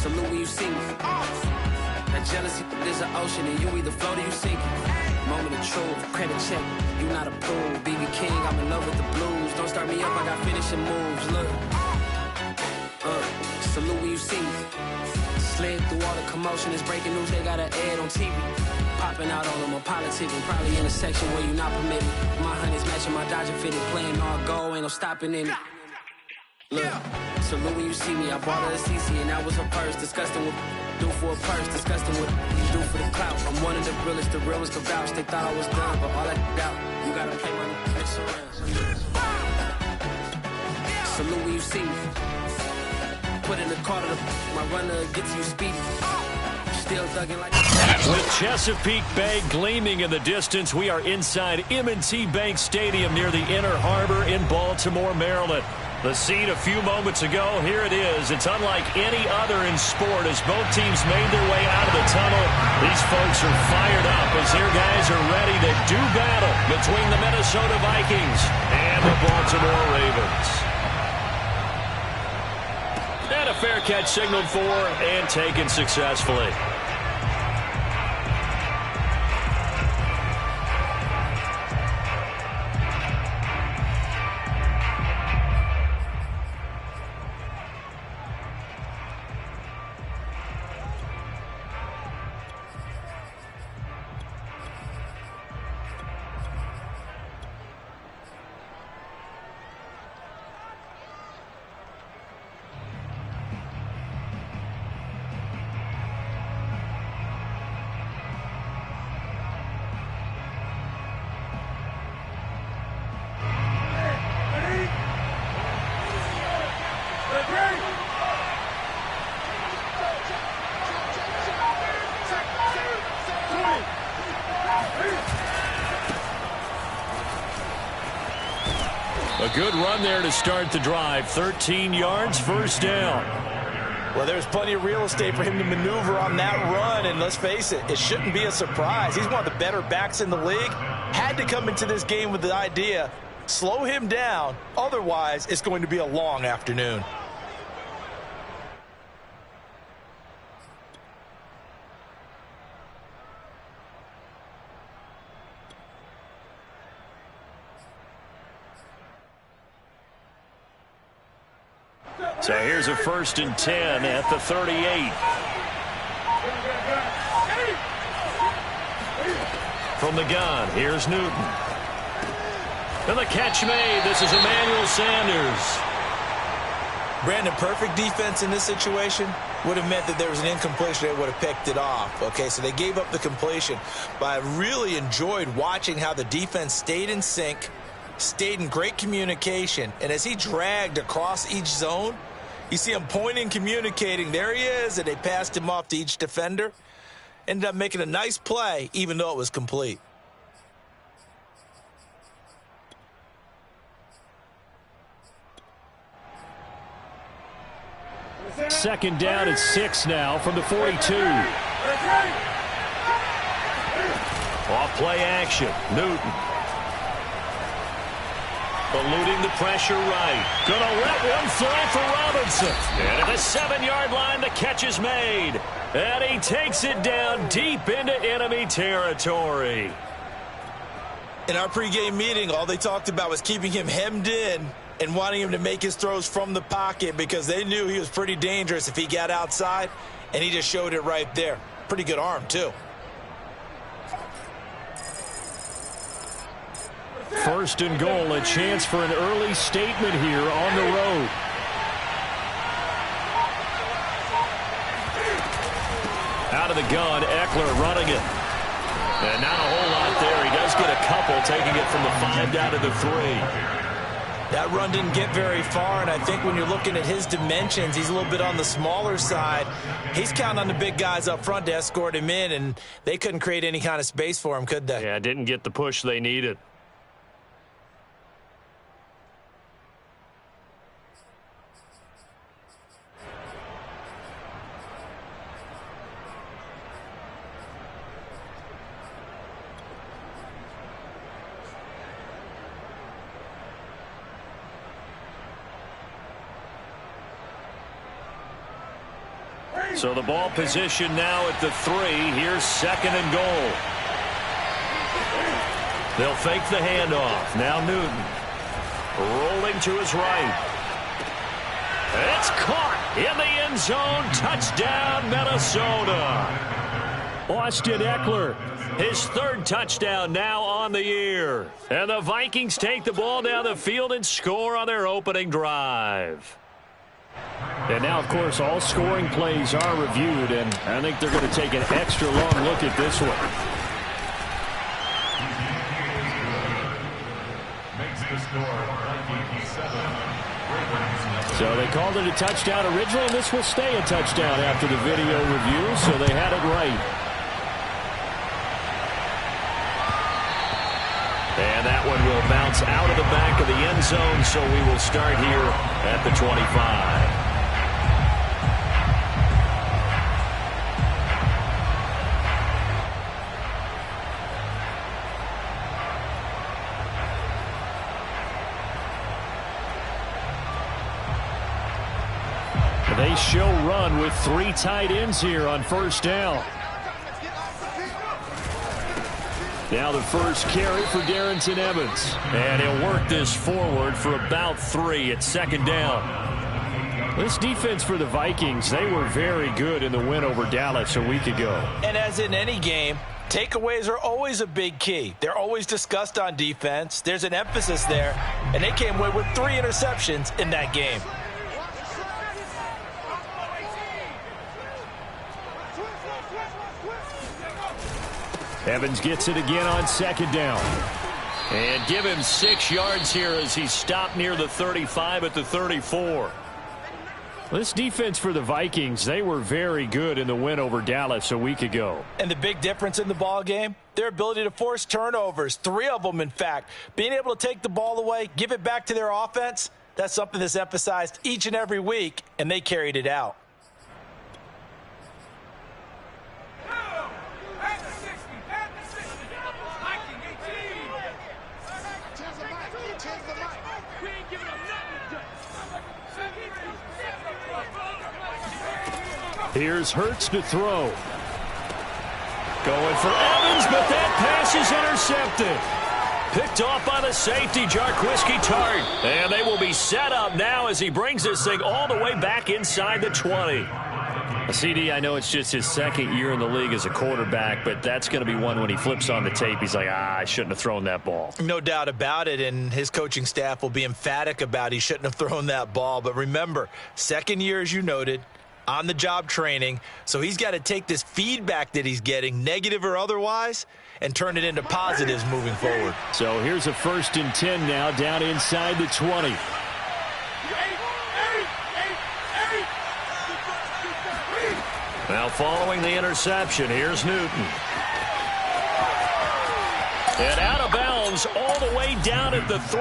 Salute when you see me. That jealousy is an ocean, and you either float or you sink. Moment of truth, credit check, you not approved. BB King, I'm in love with the blues. Don't start me up, I got finishing moves. Look, salute when you see me. Slid through all the commotion, it's breaking news, they got an ad on TV. Popping out on them, I'm politicking, probably in a section where you not permitted. My honey's matching my Dodger fitted, playing all go, ain't no stopping in it. Look, salute when you see me, I bought her a CC and that was her purse. Disgusting what do for a purse, disgusting what you do for the clout. I'm one of the realest, the real ones can vouch. They thought I was done, but all that out, you gotta play my next around. Salute when you see me. Put in the car to my runner, get to you speedy. Still thugging like. With Chesapeake Bay gleaming in the distance, we are inside M&T Bank Stadium near the Inner Harbor in Baltimore, Maryland. The scene a few moments ago, here it is. It's unlike any other in sport as both teams made their way out of the tunnel. These folks are fired up as their guys are ready to do battle between the Minnesota Vikings and the Baltimore Ravens. And a fair catch signaled for and taken successfully. A good run there to start the drive. 13 yards, first down. Well, there's plenty of real estate for him to maneuver on that run, and let's face it, it shouldn't be a surprise. He's one of the better backs in the league. Had to come into this game with the idea, slow him down, otherwise it's going to be a long afternoon. So here's a 1st and 10 at the 38. From the gun, here's Newton. And the catch made. This is Emmanuel Sanders. Brandon, perfect defense in this situation would have meant that there was an incompletion. They would have picked it off. Okay, so they gave up the completion. But I really enjoyed watching how the defense stayed in sync, stayed in great communication. And as he dragged across each zone, you see him pointing, communicating. There he is, and they passed him off to each defender. Ended up making a nice play, even though it was complete. Second down and 6 now from the 42. Off play action. Newton. Eluding the pressure right. Gonna let one fly for Robinson. And at the 7-yard line, the catch is made. And he takes it down deep into enemy territory. In our pregame meeting, all they talked about was keeping him hemmed in and wanting him to make his throws from the pocket because they knew he was pretty dangerous if he got outside, and he just showed it right there. Pretty good arm, too. First and goal, a chance for an early statement here on the road. Out of the gun, Eckler running it. And not a whole lot there. He does get a couple, taking it from the 5 down to the 3. That run didn't get very far, and I think when you're looking at his dimensions, he's a little bit on the smaller side. He's counting on the big guys up front to escort him in, and they couldn't create any kind of space for him, could they? Yeah, didn't get the push they needed. So the ball position now at the 3. Here's 2nd and goal. They'll fake the handoff. Now Newton. Rolling to his right. It's caught in the end zone. Touchdown, Minnesota. Austin Eckler, his 3rd touchdown now on the year. And the Vikings take the ball down the field and score on their opening drive. And now, of course, all scoring plays are reviewed, and I think they're going to take an extra long look at this one. So they called it a touchdown originally, and this will stay a touchdown after the video review, so they had it right. And that one will bounce out of the back of the end zone, so we will start here at the 25. They show run with 3 tight ends here on 1st down. Now the first carry for Darrington Evans. And he'll work this forward for about 3 at 2nd down. This defense for the Vikings, they were very good in the win over Dallas a week ago. And as in any game, takeaways are always a big key. They're always discussed on defense. There's an emphasis there. And they came away with 3 interceptions in that game. Evans gets it again on 2nd down. And give him 6 yards here as he stopped near the 35 at the 34. This defense for the Vikings, they were very good in the win over Dallas a week ago. And the big difference in the ball game, their ability to force turnovers, 3 of them, in fact. Being able to take the ball away, give it back to their offense, that's something that's emphasized each and every week, and they carried it out. Here's Hurts to throw. Going for Evans, but that pass is intercepted. Picked off by the safety, Jarquiski Tart. And they will be set up now as he brings this thing all the way back inside the 20. CD, I know it's just his 2nd year in the league as a quarterback, but that's going to be one when he flips on the tape. He's like, I shouldn't have thrown that ball. No doubt about it, and his coaching staff will be emphatic about he shouldn't have thrown that ball. But remember, 2nd year, as you noted, on-the-job training, so he's got to take this feedback that he's getting, negative or otherwise, and turn it into positives moving forward. So here's a 1st and 10 now down inside the 20. Now following the interception, here's Newton. And out of bounds all the way down at the 3.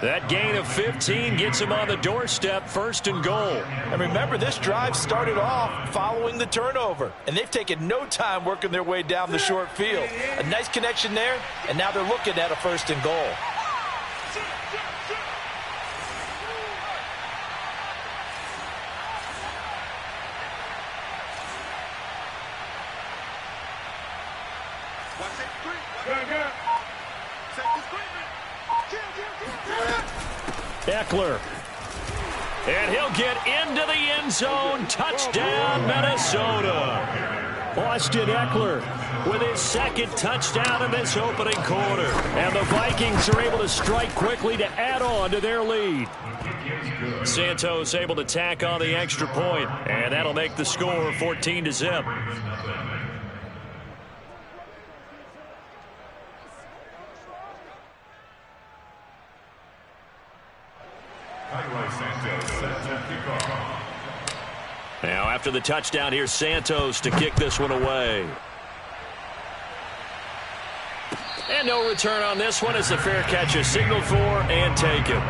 That gain of 15 gets him on the doorstep, 1st and goal. And remember, this drive started off following the turnover, and they've taken no time working their way down the short field. A nice connection there, and now they're looking at a 1st and goal. Eckler. And he'll get into the end zone. Touchdown, Minnesota. Austin Eckler with his 2nd touchdown in this opening quarter. And the Vikings are able to strike quickly to add on to their lead. Santos able to tack on the extra point, and that'll make the score 14-0. Now after the touchdown, here's Santos to kick this one away. And no return on this one as the fair catch is signaled for and taken.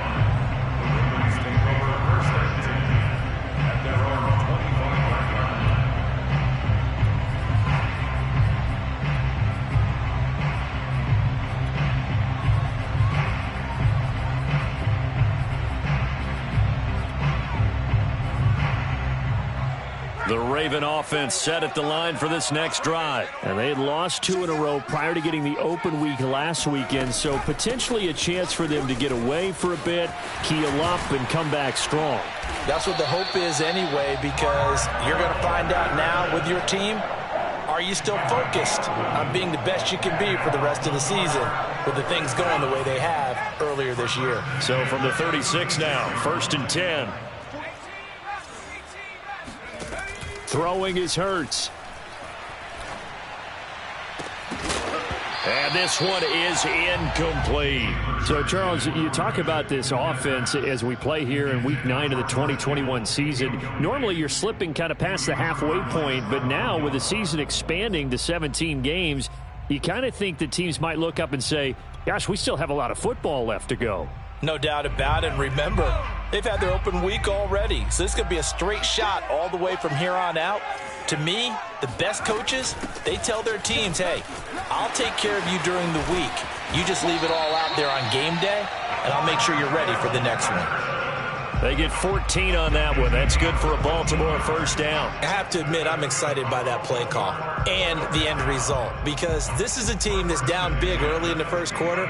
The Raven offense set at the line for this next drive. And they had lost 2 in a row prior to getting the open week last weekend, so potentially a chance for them to get away for a bit, keel up, and come back strong. That's what the hope is anyway, because you're going to find out now with your team, are you still focused on being the best you can be for the rest of the season with the things going the way they have earlier this year? So from the 36 now, 1st and 10. Throwing is Hurts. And this one is incomplete. So, Charles, you talk about this offense as we play here in Week 9 of the 2021 season. Normally, you're slipping kind of past the halfway point, but now with the season expanding to 17 games, you kind of think that teams might look up and say, gosh, we still have a lot of football left to go. No doubt about it. And remember, they've had their open week already, so this could be a straight shot all the way from here on out. To me, the best coaches, they tell their teams, hey, I'll take care of you during the week. You just leave it all out there on game day, and I'll make sure you're ready for the next one. They get 14 on that one. That's good for a Baltimore first down. I have to admit, I'm excited by that play call and the end result, because this is a team that's down big early in the first quarter,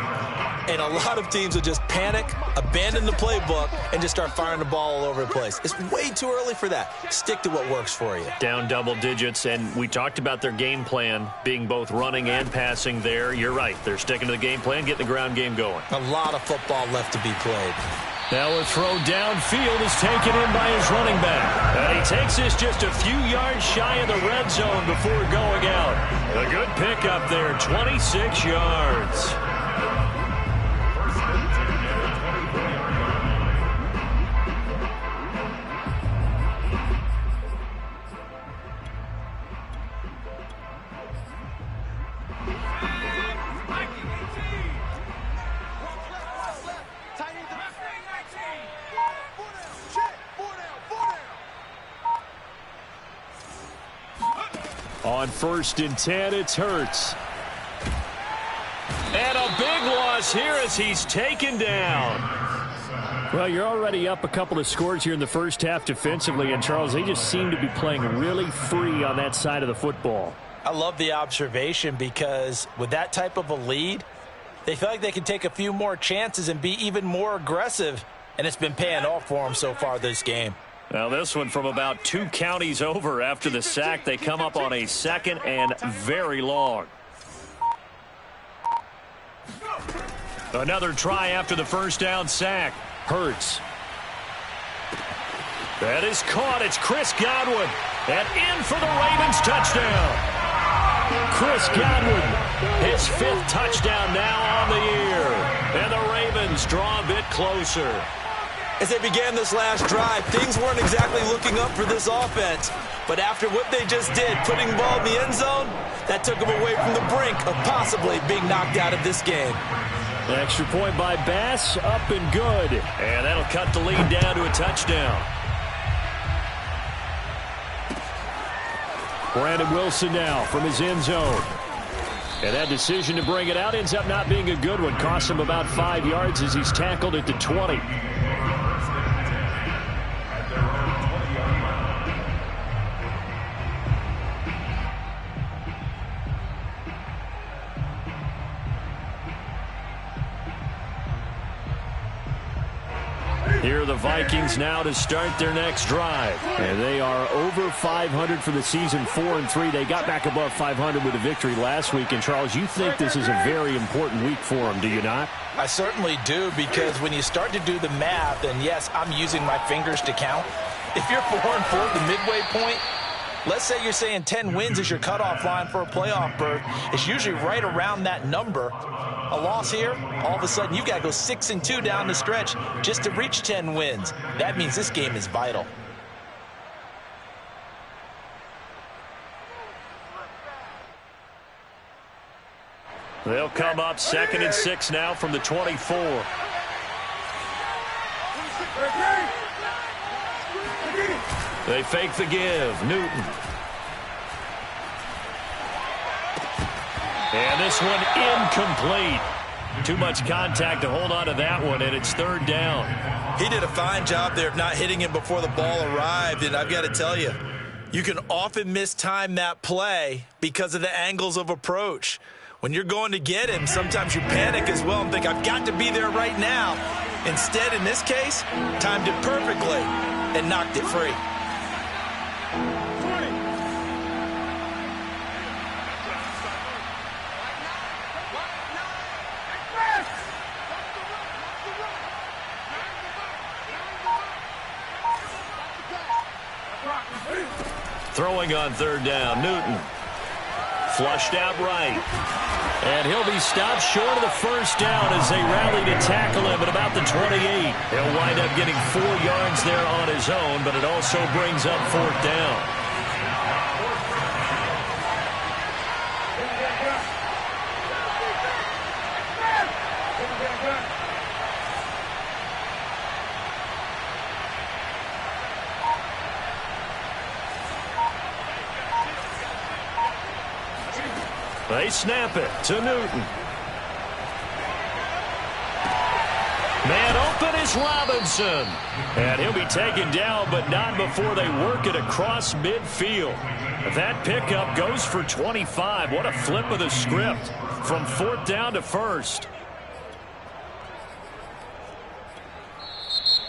and a lot of teams will just panic, abandon the playbook, and just start firing the ball all over the place. It's way too early for that. Stick to what works for you. Down double digits, and we talked about their game plan being both running and passing there. You're right. They're sticking to the game plan, getting the ground game going. A lot of football left to be played. Now a throw downfield is taken in by his running back. And he takes this just a few yards shy of the red zone before going out. A good pickup there, 26 yards. On 1st and 10, it's Hurts. And a big loss here as he's taken down. Well, you're already up a couple of scores here in the first half defensively, and Charles, they just seem to be playing really free on that side of the football. I love the observation, because with that type of a lead, they feel like they can take a few more chances and be even more aggressive, and it's been paying off for them so far this game. Now this one from about 2 counties over after the sack. They come up on a 2nd and very long. Another try after the first down sack. Hurts. That is caught. It's Chris Godwin. And in for the Ravens touchdown. Chris Godwin, his 5th touchdown now on the year. And the Ravens draw a bit closer. As they began this last drive, things weren't exactly looking up for this offense. But after what they just did, putting the ball in the end zone, that took them away from the brink of possibly being knocked out of this game. An extra point by Bass, up and good. And that'll cut the lead down to a touchdown. Brandon Wilson now from his end zone. And that decision to bring it out ends up not being a good one. Costs him about 5 yards as he's tackled at the 20. Here are the Vikings now to start their next drive. And they are over 500 for the season, 4-3. They got back above 500 with a victory last week. And, Charles, you think this is a very important week for them, do you not? I certainly do, because when you start to do the math, and yes, I'm using my fingers to count, if you're 4-4 at the midway point, let's say you're saying 10 wins is your cutoff line for a playoff berth. It's usually right around that number. A loss here, all of a sudden you've got to go 6-2 down the stretch just to reach 10 wins. That means this game is vital. They'll come up 2nd and 6 now from the 24. They fake the give. Newton. And this one incomplete. Too much contact to hold on to that one, and it's 3rd down. He did a fine job there of not hitting him before the ball arrived, and I've got to tell you, You can often mistime that play because of the angles of approach. When you're going to get him, sometimes you panic as well and think, I've got to be there right now. Instead, in this case, timed it perfectly and knocked it free. Throwing on third down, Newton. Flushed out right. And he'll be stopped short of the first down as they rally to tackle him at about the 28. He'll wind up getting 4 yards there on his own, but it also brings up fourth down. They snap it to Newton. Man open is Robinson. And he'll be taken down, but not before they work it across midfield. That pickup goes for 25. What a flip of the script from fourth down to first.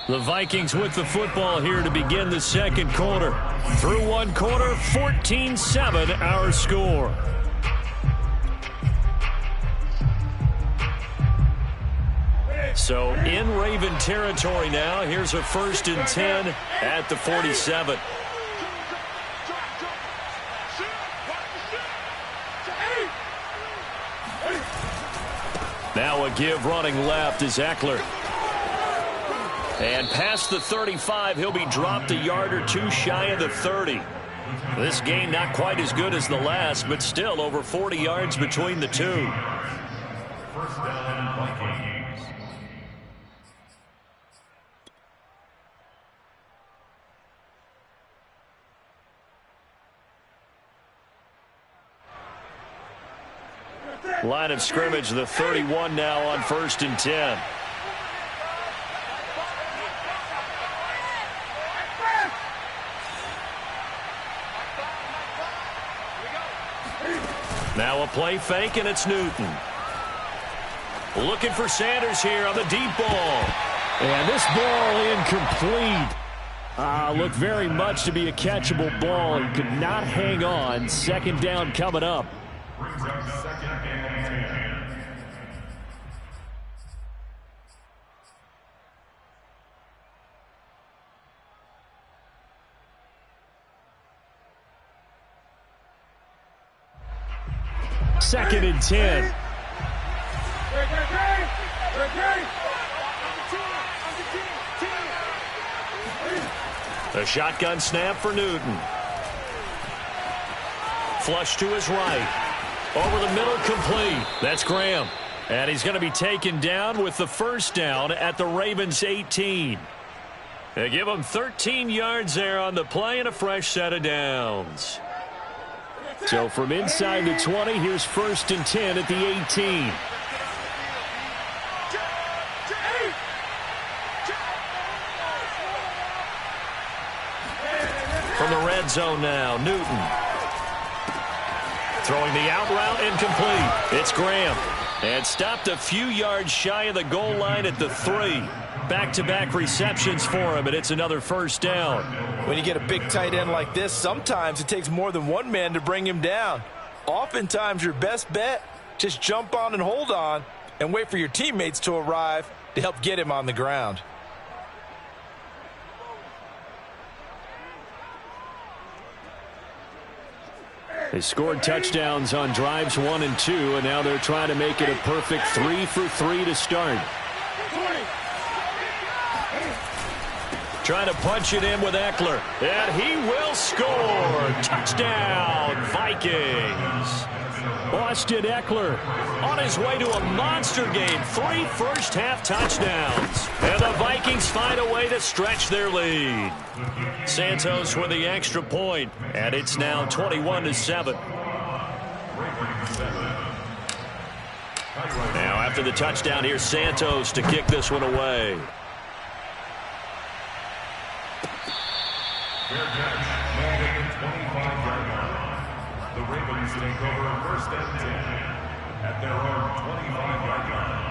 The Vikings with the football here to begin the second quarter. Through one quarter, 14-7 our score. So in Raven territory now. Here's a 1st and 10 at the 47. Now a give running left is Eckler. And past the 35, he'll be dropped a yard or two shy of the 30. This game not quite as good as the last, but still over 40 yards between the two. First down, Vikings. Line of scrimmage, the 31 now on 1st and 10. Now a play fake, and it's Newton. Looking for Sanders here on the deep ball. And this ball incomplete. Looked very much to be a catchable ball. He could not hang on. Second down coming up. Second and 10. A shotgun snap for Newton. Flush to his right. Over the middle, complete. That's Graham. And he's going to be taken down with the first down at the Ravens 18. They give him 13 yards there on the play and a fresh set of downs. So from inside the 20, here's 1st and 10 at the 18. From the red zone now, Newton. Throwing the out route, incomplete. It's Graham. And stopped a few yards shy of the goal line at the 3. Back-to-back receptions for him, and it's another first down. When you get a big tight end like this, sometimes it takes more than one man to bring him down. Oftentimes, your best bet, just jump on and hold on and wait for your teammates to arrive to help get him on the ground. They scored touchdowns on drives 1 and 2, and now they're trying to make it a perfect 3 for 3 to start. Trying to punch it in with Eckler. And he will score. Touchdown, Vikings. Austin Eckler on his way to a monster game. 3 first-half touchdowns. And the Vikings find a way to stretch their lead. Santos with the extra point. And it's now 21-7. Now after the touchdown, here's Santos to kick this one away. take over first and 10 at their own 25-yard line.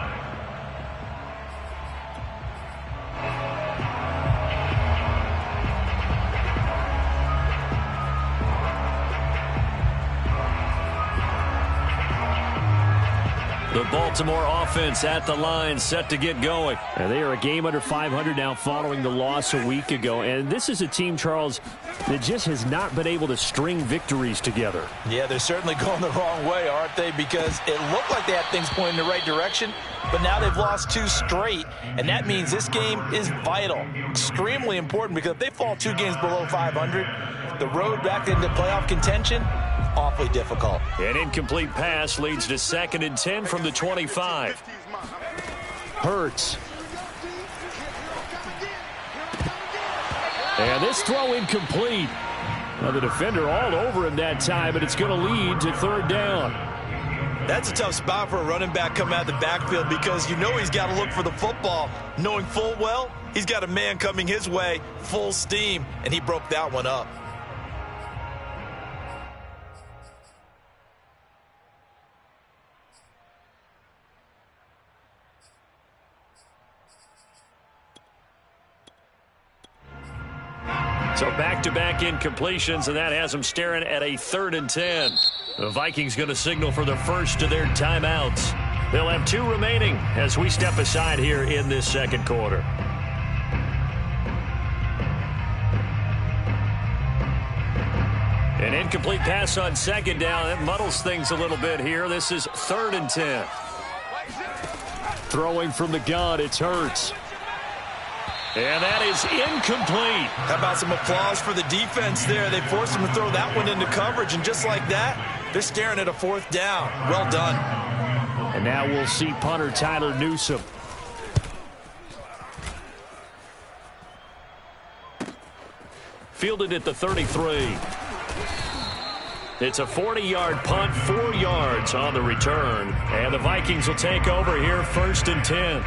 The Baltimore offense at the line, set to get going. And they are a game under 500 now following the loss a week ago. And this is a team, Charles, that just has not been able to string victories together. Yeah, they're certainly going the wrong way, aren't they? Because it looked like they had things pointing in the right direction, but now they've lost 2 straight. And that means this game is vital, extremely important, because if they fall 2 games below 500, the road back into playoff contention, awfully difficult. An incomplete pass leads to 2nd and 10 from the 25. Hurts. And this throw incomplete. Now the defender all over him that time, but it's going to lead to 3rd down. That's a tough spot for a running back coming out of the backfield, because you know he's got to look for the football, knowing full well he's got a man coming his way full steam, and he broke that one up. So back-to-back incompletions, and that has them staring at a 3rd and 10. The Vikings going to signal for the first of their timeouts. They'll have 2 remaining as we step aside here in this 2nd quarter. An incomplete pass on 2nd down. That muddles things a little bit here. This is 3rd and 10. Throwing from the gun, it's Hurts. And that is incomplete. How about some applause for the defense there? They forced him to throw that one into coverage, and just like that, they're staring at a 4th down. Well done. And now we'll see punter Tyler Newsome. Fielded at the 33. It's a 40-yard punt, 4 yards on the return. And the Vikings will take over here, 1st and 10.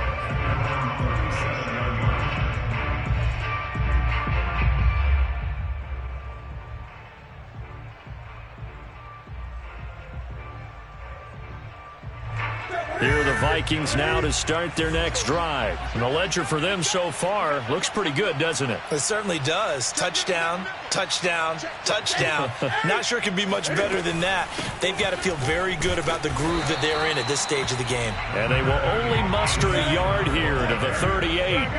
Here are the Vikings now to start their next drive. And the ledger for them so far looks pretty good, doesn't it? It certainly does. Touchdown, touchdown, touchdown. Not sure it can be much better than that. They've got to feel very good about the groove that they're in at this stage of the game. And they will only muster a yard here to the 38.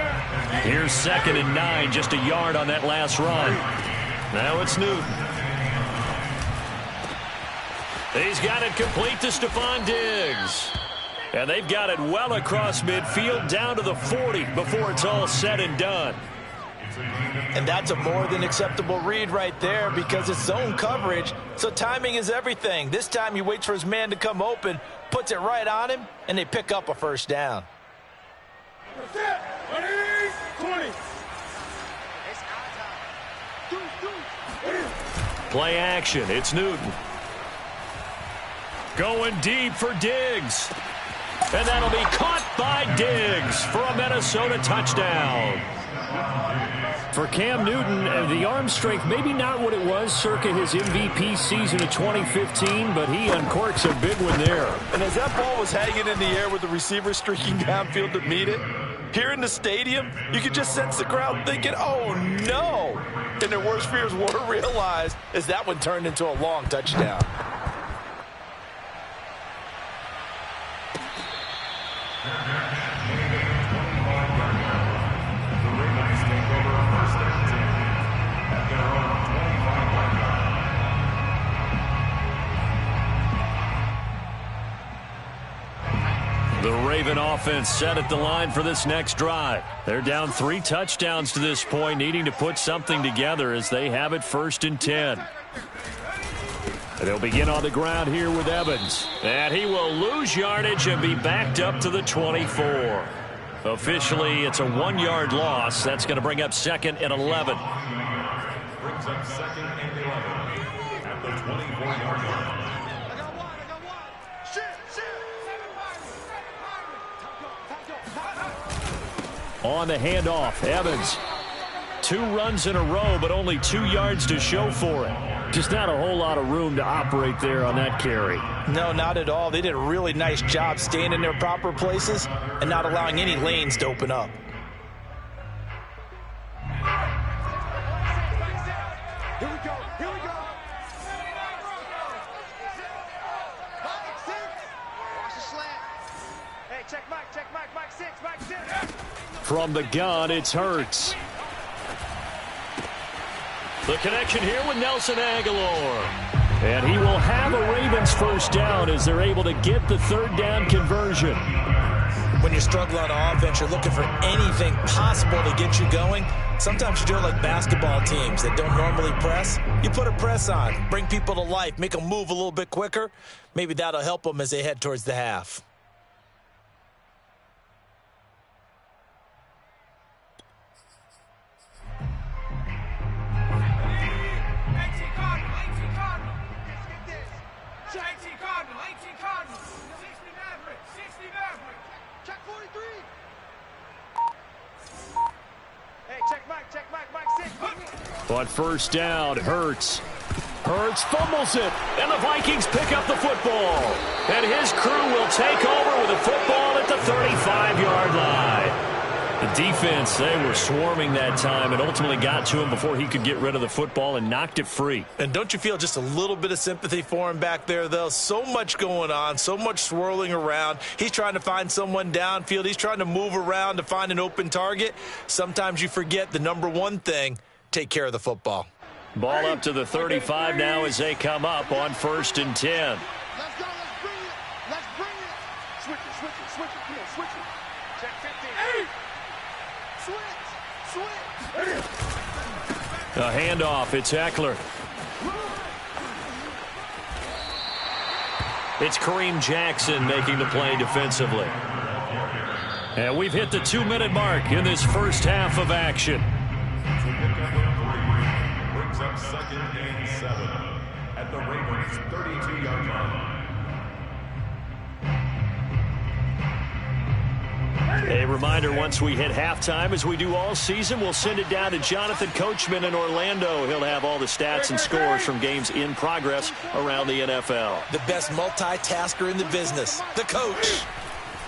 Here's 2nd and 9, just a yard on that last run. Now it's Newton. He's got it complete to Stephon Diggs. And they've got it well across midfield down to the 40 before it's all said and done. And that's a more than acceptable read right there, because it's zone coverage, so timing is everything. This time he waits for his man to come open, puts it right on him, and they pick up a 1st down. 20. Play action. It's Newton. Going deep for Diggs. And that'll be caught by Diggs for a Minnesota touchdown. For Cam Newton, the arm strength, maybe not what it was circa his MVP season of 2015, but he uncorks a big one there. And as that ball was hanging in the air with the receiver streaking downfield to meet it, here in the stadium, you could just sense the crowd thinking, oh no! And their worst fears were realized as that one turned into a long touchdown. The Raven offense set at the line for this next drive. They're down 3 touchdowns to this point, needing to put something together as they have it 1st and 10. They'll begin on the ground here with Evans. And he will lose yardage and be backed up to the 24. Officially, it's a 1-yard loss. That's going to bring up 2nd and 11. Brings up 2nd and 11 at the 24-yard line. On the handoff, Evans. 2 runs in a row, but only 2 yards to show for it. Just not a whole lot of room to operate there on that carry. No, not at all. They did a really nice job staying in their proper places and not allowing any lanes to open up. Here we go. Here we go. Watch the slant. Hey, check Mike. Mike 6. From the gun, it's Hurts. The connection here with Nelson Aguilar. And he will have a Ravens first down as they're able to get the third down conversion. When you struggle on offense, you're looking for anything possible to get you going. Sometimes you do it like basketball teams that don't normally press. You put a press on, bring people to life, make them move a little bit quicker. Maybe that'll help them as they head towards the half. On first down, Hurts fumbles it, and the Vikings pick up the football. And his crew will take over with the football at the 35-yard line. The defense, they were swarming that time and ultimately got to him before he could get rid of the football and knocked it free. And don't you feel just a little bit of sympathy for him back there, though? So much going on, so much swirling around. He's trying to find someone downfield. He's trying to move around to find an open target. Sometimes you forget the number one thing: take care of the football. Ball up to the 35 now as they come up on 1st and 10. Let's go. Let's bring it. Switch it. Come on, switch it. Check 15. Switch. A handoff. It's Eckler. It's Kareem Jackson making the play defensively. And we've hit the 2-minute mark in this first half of action. Brings up 2nd and 7 at the Ravens 32-yard line. A reminder, once we hit halftime, as we do all season, we'll send it down to Jonathan Coachman in Orlando. He'll have all the stats and scores from games in progress around the NFL. The best multitasker in the business, the coach.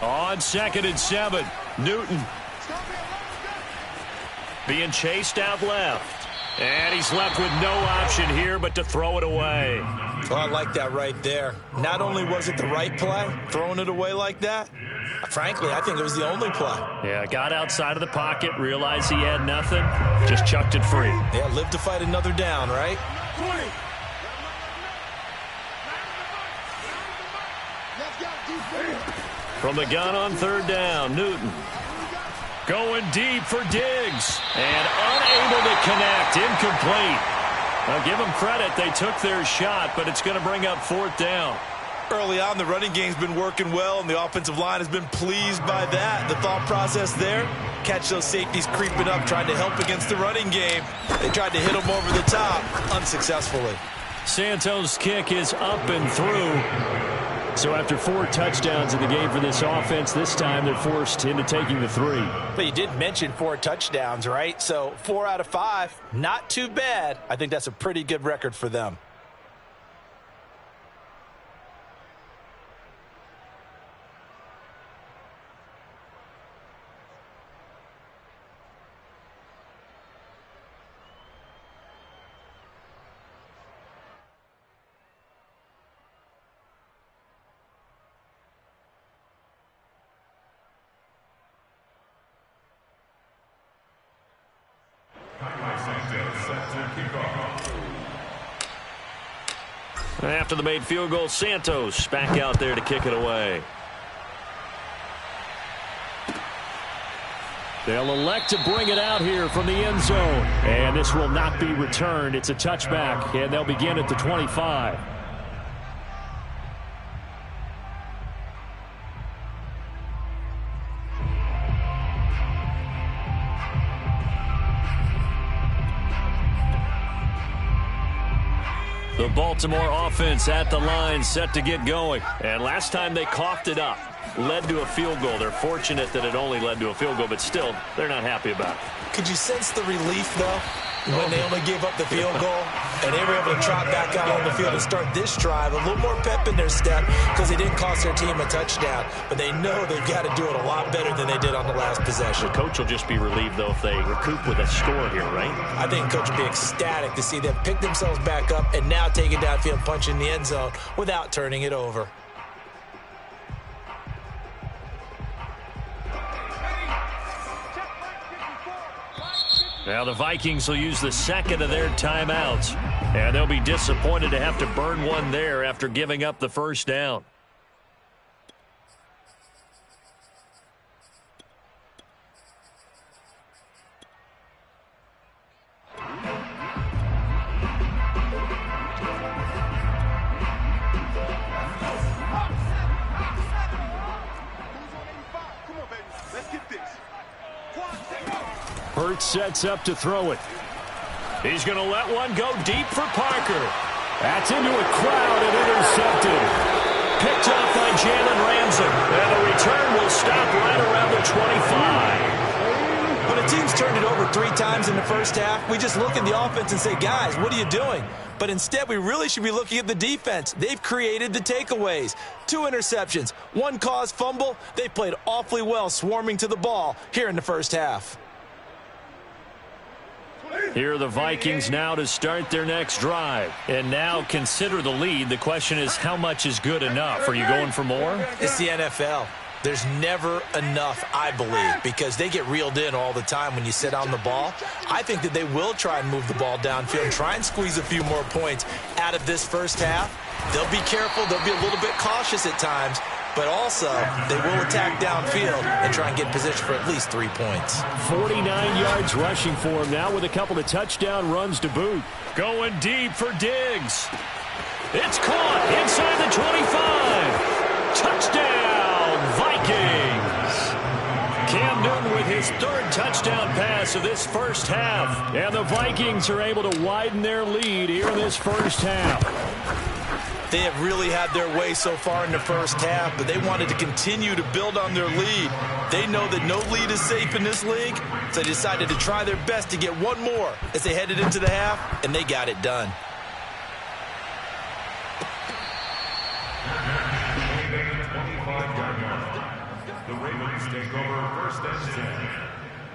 On 2nd and 7, Newton being chased out left. And he's left with no option here but to throw it away. Oh, I like that right there. Not only was it the right play, throwing it away like that, frankly, I think it was the only play. Yeah, got outside of the pocket, realized he had nothing, just chucked it free. Yeah, live to fight another down, right? 20. From the gun on 3rd down, Newton. Going deep for Diggs. And unable to connect. Incomplete. Now give them credit. They took their shot, but it's going to bring up 4th down. Early on, the running game's been working well, and the offensive line has been pleased by that. The thought process there, catch those safeties creeping up, trying to help against the running game. They tried to hit them over the top, unsuccessfully. Santos' kick is up and through. So after 4 touchdowns in the game for this offense, this time they're forced into taking the 3. But you did mention 4 touchdowns, right? So 4 out of 5, not too bad. I think that's a pretty good record for them. After the made field goal, Santos back out there to kick it away. They'll elect to bring it out here from the end zone. And this will not be returned. It's a touchback, and they'll begin at the 25. The Baltimore offense at the line, set to get going. And last time they coughed it up, led to a field goal. They're fortunate that it only led to a field goal, but still, they're not happy about it. Could you sense the relief, though? when they only gave up the field goal, and they were able to trot back out on the field and start this drive. A little more pep in their step because they didn't cost their team a touchdown, but they know they've got to do it a lot better than they did on the last possession. The coach will just be relieved, though, if they recoup with a score here, right? I think coach will be ecstatic to see them pick themselves back up and now take it downfield, punch in the end zone without turning it over. Now the Vikings will use the second of their timeouts, and they'll be disappointed to have to burn one there after giving up the first down. Hurts sets up to throw it. He's going to let one go deep for Parker. That's into a crowd and intercepted. Picked off by Jalen Ramsey. And the return will stop right around the 25. When a team's turned it over 3 times in the first half, we just look at the offense and say, guys, what are you doing? But instead, we really should be looking at the defense. They've created the takeaways. 2 interceptions, 1 caused fumble. They played awfully well swarming to the ball here in the first half. Here are the Vikings now to start their next drive. And now consider the lead. The question is, how much is good enough? Are you going for more? It's the NFL. There's never enough, I believe, because they get reeled in all the time when you sit on the ball. I think that they will try and move the ball downfield, try and squeeze a few more points out of this first half. They'll be careful. They'll be a little bit cautious at times, but also they will attack downfield and try and get position for at least 3 points. 49 yards rushing for him now with a couple of touchdown runs to boot. Going deep for Diggs. It's caught inside the 25. Touchdown, Vikings. Cam Newton with his 3rd touchdown pass of this first half. And the Vikings are able to widen their lead here in this first half. They have really had their way so far in the first half, but they wanted to continue to build on their lead. They know that no lead is safe in this league, so they decided to try their best to get one more as they headed into the half, and they got it done. The Ravens take over 1st and 10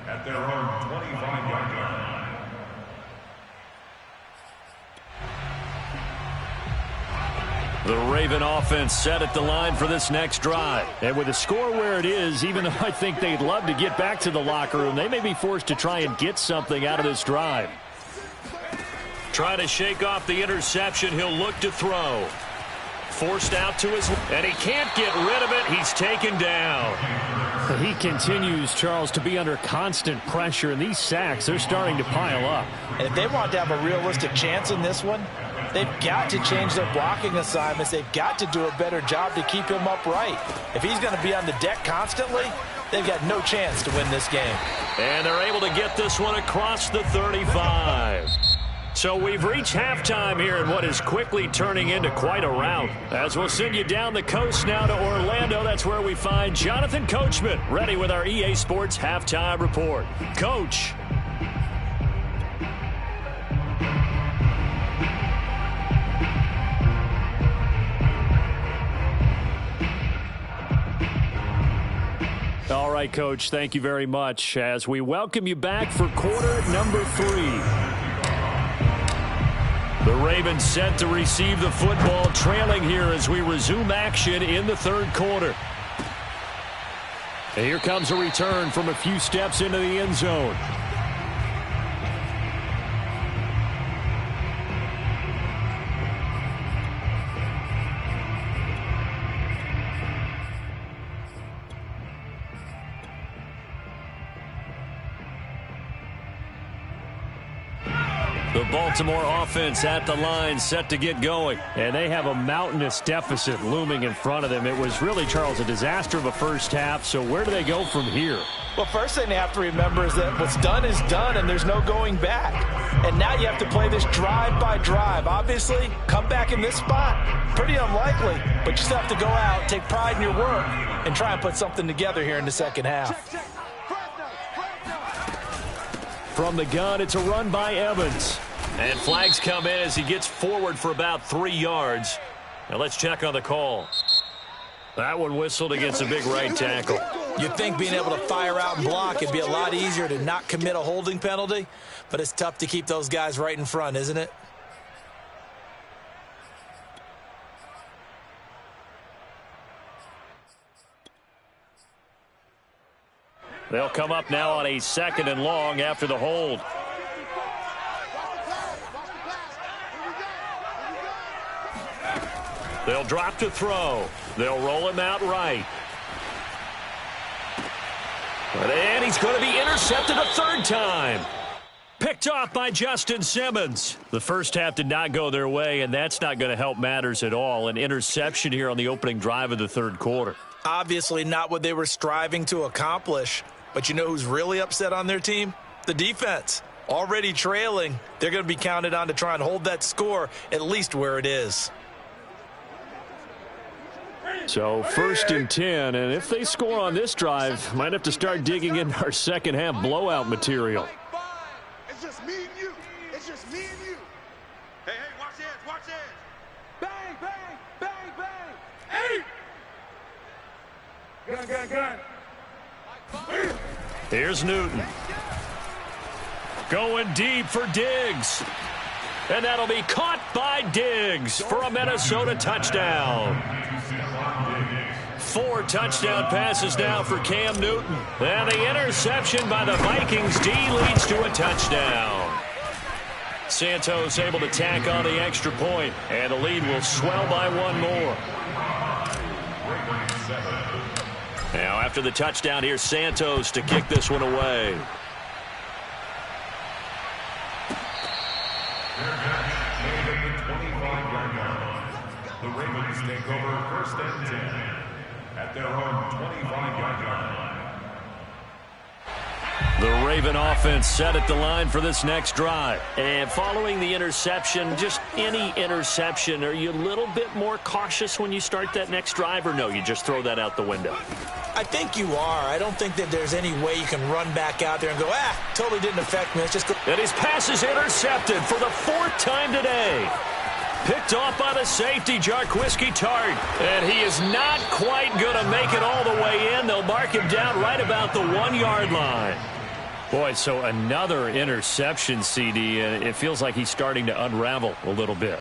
at their own 25-yard line. The Raven offense set at the line for this next drive. And with the score where it is, even though I think they'd love to get back to the locker room, they may be forced to try and get something out of this drive. Trying to shake off the interception. He'll look to throw. Forced out to his, and he can't get rid of it. He's taken down. He continues, Charles, to be under constant pressure, and these sacks, they're starting to pile up. And if they want to have a realistic chance in this one, they've got to change their blocking assignments. They've got to do a better job to keep him upright. If he's going to be on the deck constantly, they've got no chance to win this game. And they're able to get this one across the 35. So we've reached halftime here in what is quickly turning into quite a rout. As we'll send you down the coast now to Orlando, that's where we find Jonathan Coachman, ready with our EA Sports Halftime Report. Coach. All right, Coach, thank you very much as we welcome you back for quarter number 3. The Ravens set to receive the football, trailing here as we resume action in the 3rd quarter. And here comes a return from a few steps into the end zone. The Baltimore offense at the line, set to get going. And they have a mountainous deficit looming in front of them. It was really, Charles, a disaster of a first half. So where do they go from here? Well, first thing they have to remember is that what's done is done, and there's no going back. And now you have to play this drive by drive. Obviously, come back in this spot, pretty unlikely. But you still have to go out, take pride in your work, and try and put something together here in the second half. From the gun, it's a run by Evans. And flags come in as he gets forward for about 3 yards. Now let's check on the call. That one whistled against a big right tackle. You'd think being able to fire out and block it'd be a lot easier to not commit a holding penalty, but it's tough to keep those guys right in front, isn't it? They'll come up now on a 2nd and long after the hold. They'll drop to throw. They'll roll him out right. And he's going to be intercepted a 3rd time. Picked off by Justin Simmons. The first half did not go their way, and that's not going to help matters at all. An interception here on the opening drive of the 3rd quarter. Obviously not what they were striving to accomplish. But you know who's really upset on their team? The defense. Already trailing. They're going to be counted on to try and hold that score at least where it is. So 1st and 10, and if they score on this drive, might have to start digging into our second half blowout material. It's just me and you. It's just me and you. Hey, watch this, watch this. Bang, bang, bang, bang. Hey! Gun. Here's Newton. Going deep for Diggs. And that'll be caught by Diggs for a Minnesota touchdown. 4 touchdown passes now for Cam Newton. And the interception by the Vikings D leads to a touchdown. Santos able to tack on the extra point, and the lead will swell by 1 more. Now after the touchdown, here's Santos to kick this one away. The Ravens take over 1st and 10 at their own 25-yard line. The Raven offense set at the line for this next drive. And following the interception, just any interception, are you a little bit more cautious when you start that next drive, or no, you just throw that out the window? I think you are. I don't think that there's any way you can run back out there and go, totally didn't affect me. Let's just go. And his pass is intercepted for the 4th time today. Picked off by the safety, Jarquiski Tart. And he is not quite going to make it all the way in. They'll mark him down right about the 1-yard line. Boy, so another interception, CD, and it feels like he's starting to unravel a little bit.